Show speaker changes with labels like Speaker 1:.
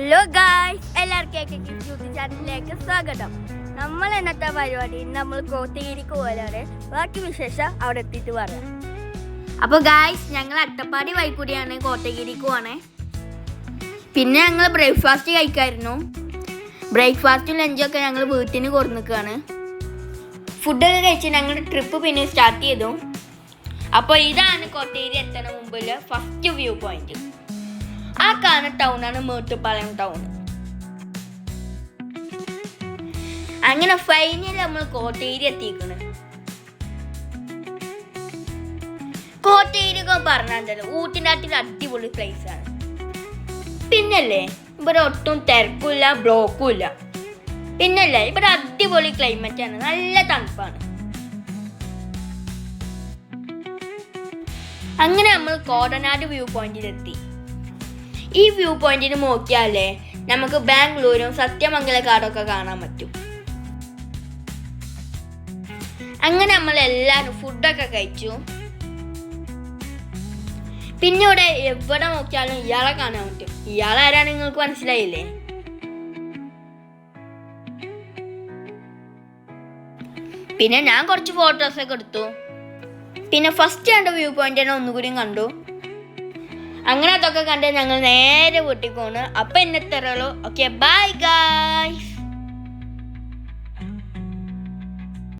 Speaker 1: Hello guys, എല്ലാവർക്കും YouTube ചാനലിലേക്ക് സ്വാഗതം. നമ്മൾ ഇന്നത്തെ പരിപാടി നമ്മൾ കോത്തഗിരിക്ക് പോലാണ്. ബാക്കി വിശേഷം അവിടെ എത്തിയിട്ട് പറയാം. അപ്പോൾ ഗായ്സ്, ഞങ്ങൾ അട്ടപ്പാടി വഴിക്കൂടിയാണ് കോത്തഗിരിക്ക് പോകണേ. പിന്നെ ഞങ്ങൾ ബ്രേക്ക്ഫാസ്റ്റ് കഴിക്കായിരുന്നു. ബ്രേക്ക്ഫാസ്റ്റും ലഞ്ചൊക്കെ ഞങ്ങൾ വീട്ടിൽ നിന്ന് കൊടുന്നിക്കുകയാണ്. ഫുഡൊക്കെ കഴിച്ച് ഞങ്ങളുടെ ട്രിപ്പ് പിന്നെ സ്റ്റാർട്ട് ചെയ്തു. അപ്പോൾ ഇതാണ് കോത്തഗിരി എത്തുന്ന മുമ്പിൽ ഫസ്റ്റ് വ്യൂ പോയിന്റ്. ആ കാണുന്ന ടൗണാണ് മേട്ടുപ്പാളയം ടൗൺ. അങ്ങനെ ഫൈനലി നമ്മൾ കോത്തഗിരി എത്തിയിരിക്കുന്നത്. കോത്തഗിരി ഒക്കെ പറഞ്ഞാൽ ഊട്ടിനാട്ടിൽ അടിപൊളി പ്ലേസ് ആണ്. പിന്നല്ലേ ഇവിടെ ഒട്ടും തിരക്കില്ല, ബ്ലോക്കും ഇല്ല. പിന്നല്ലേ ഇവിടെ അടിപൊളി ക്ലൈമറ്റ് ആണ്, നല്ല തണുപ്പാണ്. അങ്ങനെ നമ്മൾ കോടനാട് വ്യൂ പോയിന്റിലെത്തി. ഈ വ്യൂ പോയിന്റിന് നോക്കിയാലേ നമുക്ക് ബാംഗ്ലൂരും സത്യമംഗലക്കാടൊക്കെ കാണാൻ പറ്റും. അങ്ങനെ നമ്മൾ എല്ലാവരും ഫുഡൊക്കെ കഴിച്ചു. പിന്നെ ഇവിടെ എവിടെ നോക്കിയാലും ഇയാളെ കാണാൻ പറ്റും. ഇയാളാരാണ് നിങ്ങൾക്ക് മനസ്സിലായില്ലേ? പിന്നെ ഞാൻ കുറച്ച് ഫോട്ടോസൊക്കെ എടുത്തു. പിന്നെ ഫസ്റ്റ് കണ്ട വ്യൂ പോയിന്റ് തന്നെ ഒന്നുകൂടിയും കണ്ടു. അങ്ങനെ അതൊക്കെ കണ്ട് ഞങ്ങൾ നേരെ വീട്ടിൽ പോണ്. അപ്പം എന്നെ തരാലോ. Okay, bye guys.